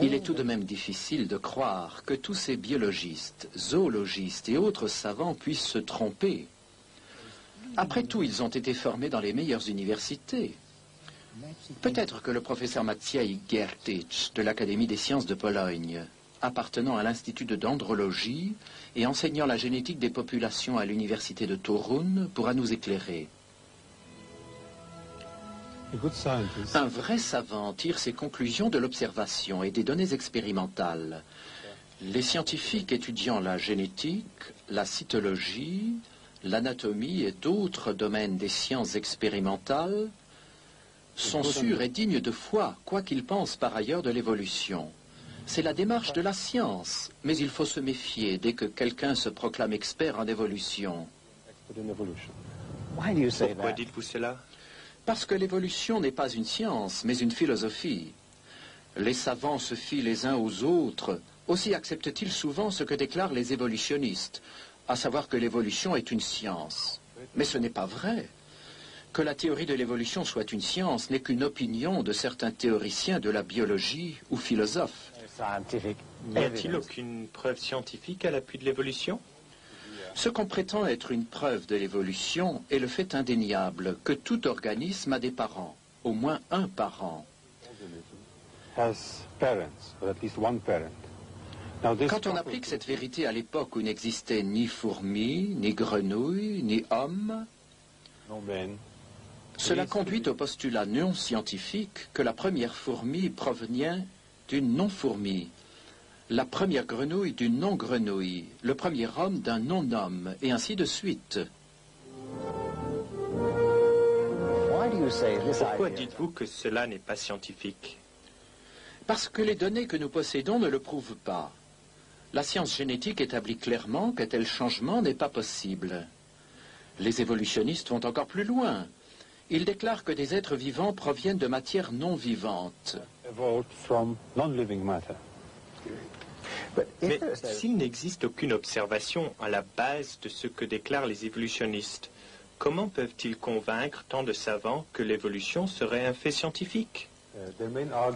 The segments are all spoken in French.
Il est tout de même difficile de croire que tous ces biologistes, zoologistes et autres savants puissent se tromper. Après tout, ils ont été formés dans les meilleures universités. Peut-être que le professeur Maciej Giertych de l'Académie des sciences de Pologne, appartenant à l'Institut de dendrologie et enseignant la génétique des populations à l'université de Torun, pourra nous éclairer. Un vrai savant tire ses conclusions de l'observation et des données expérimentales. Les scientifiques étudiant la génétique, la cytologie, l'anatomie et d'autres domaines des sciences expérimentales sont sûrs et dignes de foi, quoi qu'ils pensent par ailleurs de l'évolution. C'est la démarche de la science, mais il faut se méfier dès que quelqu'un se proclame expert en évolution. Pourquoi dites-vous cela? Parce que l'évolution n'est pas une science, mais une philosophie. Les savants se fient les uns aux autres, aussi acceptent-ils souvent ce que déclarent les évolutionnistes, à savoir que l'évolution est une science. Mais ce n'est pas vrai. Que la théorie de l'évolution soit une science n'est qu'une opinion de certains théoriciens de la biologie ou philosophes. N'y a-t-il aucune preuve scientifique à l'appui de l'évolution? Ce qu'on prétend être une preuve de l'évolution est le fait indéniable que tout organisme a des parents, au moins un parent. Quand on applique cette vérité à l'époque où n'existaient ni fourmis, ni grenouilles, ni hommes, cela conduit au postulat non scientifique que la première fourmi provient d'une non-fourmi, la première grenouille d'une non-grenouille, le premier homme d'un non-homme, et ainsi de suite. Pourquoi dites-vous que cela n'est pas scientifique? Parce que les données que nous possédons ne le prouvent pas. La science génétique établit clairement qu'un tel changement n'est pas possible. Les évolutionnistes vont encore plus loin. Ils déclarent que des êtres vivants proviennent de matière non vivante. Mais s'il n'existe aucune observation à la base de ce que déclarent les évolutionnistes, comment peuvent-ils convaincre tant de savants que l'évolution serait un fait scientifique?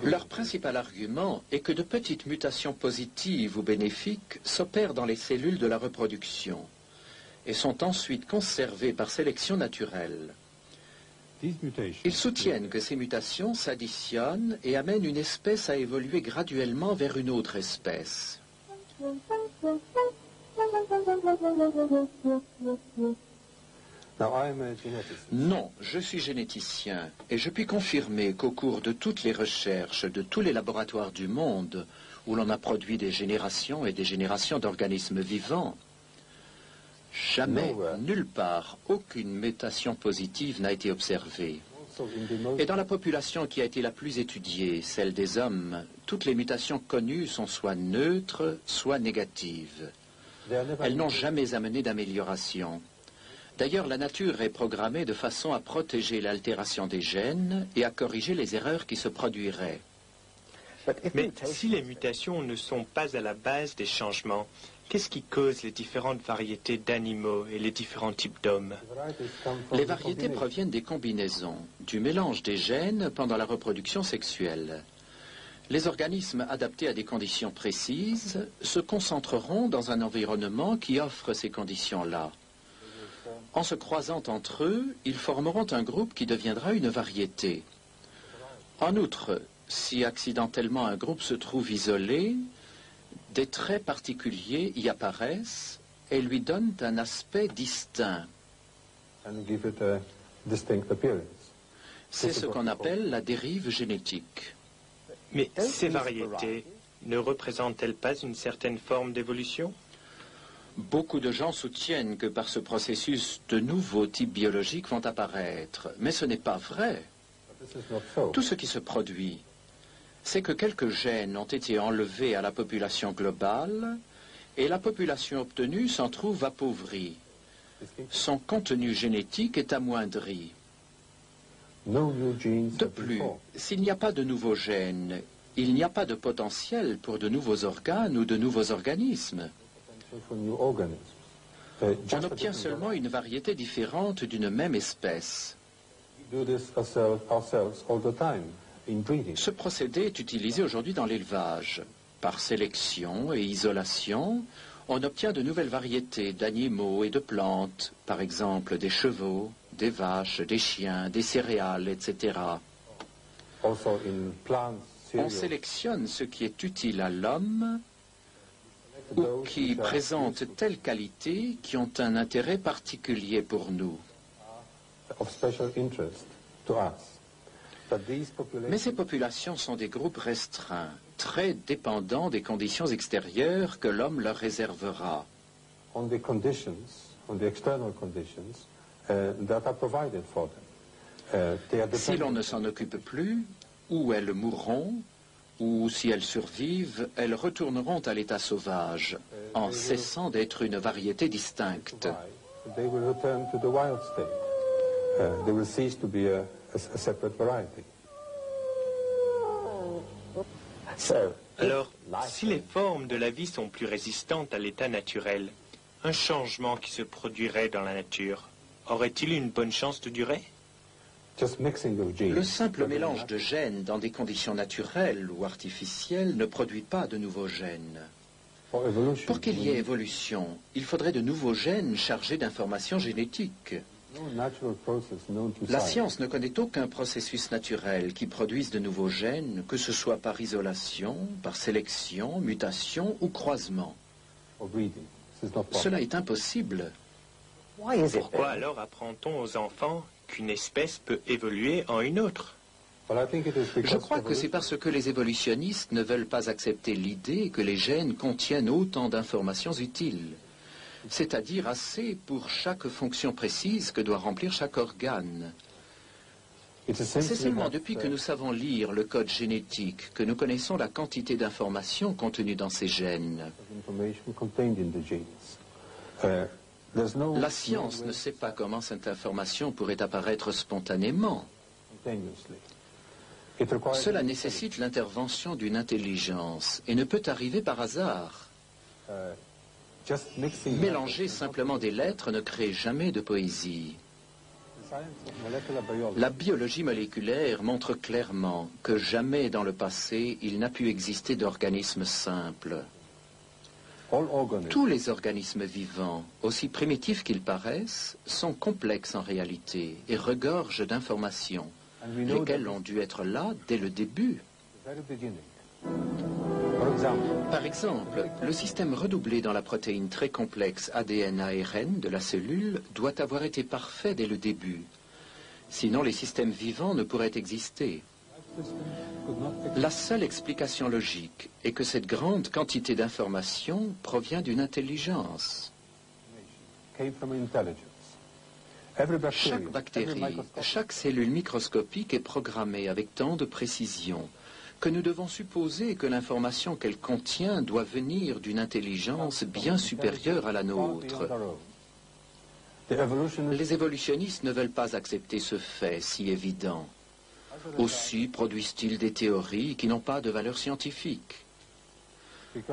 Leur principal argument est que de petites mutations positives ou bénéfiques s'opèrent dans les cellules de la reproduction et sont ensuite conservées par sélection naturelle. Ils soutiennent que ces mutations s'additionnent et amènent une espèce à évoluer graduellement vers une autre espèce. Non, je suis généticien et je puis confirmer qu'au cours de toutes les recherches de tous les laboratoires du monde où l'on a produit des générations et des générations d'organismes vivants, jamais, nulle part, aucune mutation positive n'a été observée. Et dans la population qui a été la plus étudiée, celle des hommes, toutes les mutations connues sont soit neutres, soit négatives. Elles n'ont jamais amené d'amélioration. D'ailleurs, la nature est programmée de façon à protéger l'altération des gènes et à corriger les erreurs qui se produiraient. Mais si les mutations ne sont pas à la base des changements, qu'est-ce qui cause les différentes variétés d'animaux et les différents types d'hommes? Les variétés proviennent des combinaisons, du mélange des gènes pendant la reproduction sexuelle. Les organismes adaptés à des conditions précises se concentreront dans un environnement qui offre ces conditions-là. En se croisant entre eux, ils formeront un groupe qui deviendra une variété. En outre, si accidentellement un groupe se trouve isolé, des traits particuliers y apparaissent et lui donnent un aspect distinct. C'est ce qu'on appelle la dérive génétique. Mais ces variétés ne représentent-elles pas une certaine forme d'évolution? Beaucoup de gens soutiennent que par ce processus, de nouveaux types biologiques vont apparaître. Mais ce n'est pas vrai. Tout ce qui se produit, c'est que quelques gènes ont été enlevés à la population globale et la population obtenue s'en trouve appauvrie. Son contenu génétique est amoindri. De plus, s'il n'y a pas de nouveaux gènes, il n'y a pas de potentiel pour de nouveaux organes ou de nouveaux organismes. On obtient seulement une variété différente d'une même espèce. Ce procédé est utilisé aujourd'hui dans l'élevage. Par sélection et isolation, on obtient de nouvelles variétés d'animaux et de plantes, par exemple des chevaux, des vaches, des chiens, des céréales, etc. On sélectionne ce qui est utile à l'homme ou qui présente telles qualités qui ont un intérêt particulier pour nous. Mais ces populations sont des groupes restreints, très dépendants des conditions extérieures que l'homme leur réservera. Si l'on ne s'en occupe plus, ou elles mourront, ou si elles survivent, elles retourneront à l'état sauvage, en cessant d'être une variété distincte. Alors, si les formes de la vie sont plus résistantes à l'état naturel, un changement qui se produirait dans la nature, aurait-il une bonne chance de durer? Le simple mélange de gènes dans des conditions naturelles ou artificielles ne produit pas de nouveaux gènes. Pour qu'il y ait évolution, il faudrait de nouveaux gènes chargés d'informations génétiques. La science ne connaît aucun processus naturel qui produise de nouveaux gènes, que ce soit par isolation, par sélection, mutation ou croisement. Cela est impossible. Pourquoi alors apprend-on aux enfants qu'une espèce peut évoluer en une autre? Je crois que c'est parce que les évolutionnistes ne veulent pas accepter l'idée que les gènes contiennent autant d'informations utiles, c'est-à-dire assez pour chaque fonction précise que doit remplir chaque organe. C'est seulement depuis que nous savons lire le code génétique que nous connaissons la quantité d'informations contenues dans ces gènes. La science ne sait pas comment cette information pourrait apparaître spontanément. Cela nécessite l'intervention d'une intelligence et ne peut arriver par hasard. Mélanger simplement des lettres ne crée jamais de poésie. La biologie moléculaire montre clairement que jamais dans le passé il n'a pu exister d'organisme simple. Tous les organismes vivants, aussi primitifs qu'ils paraissent, sont complexes en réalité et regorgent d'informations, lesquelles ont dû être là dès le début. Par exemple, le système redoublé dans la protéine très complexe ADN-ARN de la cellule doit avoir été parfait dès le début. Sinon, les systèmes vivants ne pourraient exister. La seule explication logique est que cette grande quantité d'informations provient d'une intelligence. Chaque bactérie, chaque cellule microscopique est programmée avec tant de précision que nous devons supposer que l'information qu'elle contient doit venir d'une intelligence bien supérieure à la nôtre. Les évolutionnistes ne veulent pas accepter ce fait si évident. Aussi produisent-ils des théories qui n'ont pas de valeur scientifique,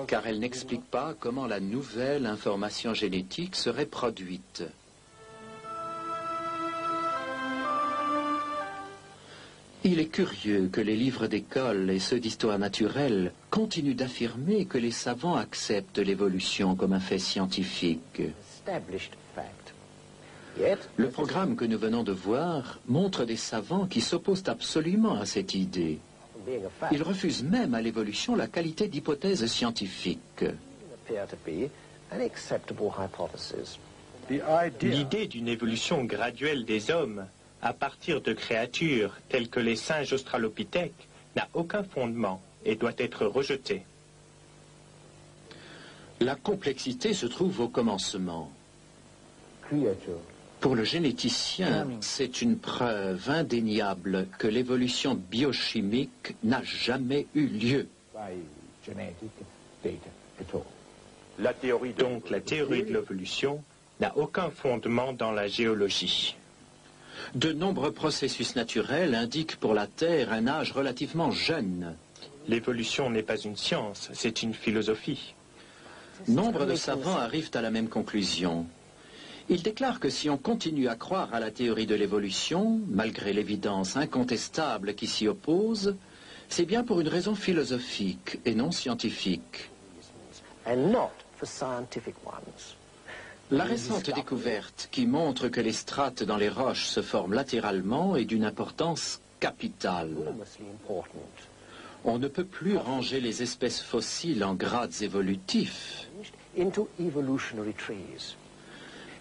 car elles n'expliquent pas comment la nouvelle information génétique serait produite. Il est curieux que les livres d'école et ceux d'histoire naturelle continuent d'affirmer que les savants acceptent l'évolution comme un fait scientifique. Le programme que nous venons de voir montre des savants qui s'opposent absolument à cette idée. Ils refusent même à l'évolution la qualité d'hypothèse scientifique. L'idée d'une évolution graduelle des hommes à partir de créatures telles que les singes australopithèques n'a aucun fondement et doit être rejetée. La complexité se trouve au commencement. Pour le généticien, c'est une preuve indéniable que l'évolution biochimique n'a jamais eu lieu. Donc la théorie de l'évolution n'a aucun fondement dans la géologie. De nombreux processus naturels indiquent pour la Terre un âge relativement jeune. L'évolution n'est pas une science, c'est une philosophie. Nombre de savants arrivent à la même conclusion. Ils déclarent que si on continue à croire à la théorie de l'évolution, malgré l'évidence incontestable qui s'y oppose, C'est bien pour une raison philosophique et non scientifique. And not for scientific ones. La récente découverte qui montre que les strates dans les roches se forment latéralement est d'une importance capitale. Enormously important. On ne peut plus ranger les espèces fossiles en grades évolutifs. Into evolutionary trees.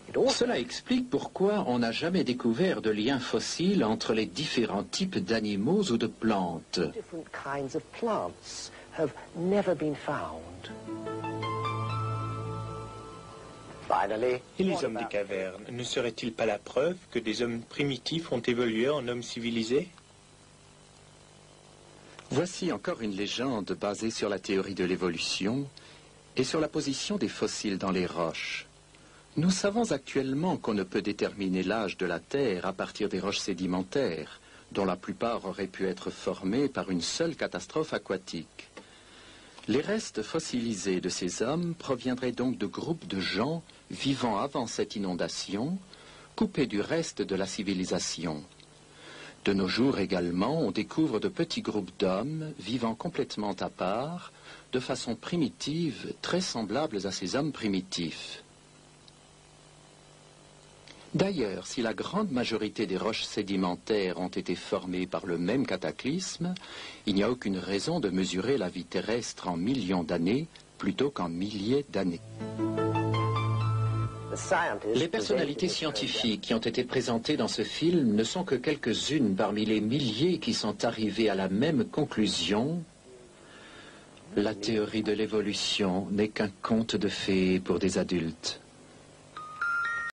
It also Cela explique pourquoi on n'a jamais découvert de lien fossile entre les différents types d'animaux ou de plantes. different kinds of plants have never been found. Finally, Et les what hommes des about- cavernes, ne seraient-ils pas la preuve que des hommes primitifs ont évolué en hommes civilisés? Voici encore une légende basée sur la théorie de l'évolution et sur la position des fossiles dans les roches. Nous savons actuellement qu'on ne peut déterminer l'âge de la Terre à partir des roches sédimentaires, dont la plupart auraient pu être formées par une seule catastrophe aquatique. Les restes fossilisés de ces hommes proviendraient donc de groupes de gens vivant avant cette inondation, coupés du reste de la civilisation. De nos jours également, on découvre de petits groupes d'hommes vivant complètement à part, de façon primitive, très semblables à ces hommes primitifs. D'ailleurs, si la grande majorité des roches sédimentaires ont été formées par le même cataclysme, il n'y a aucune raison de mesurer la vie terrestre en millions d'années plutôt qu'en milliers d'années. The scientists Les personnalités presented this scientifiques qui ont été présentées dans ce film ne sont que quelques-unes parmi les milliers qui sont arrivées à la même conclusion. La théorie de l'évolution n'est qu'un conte de fées pour des adultes.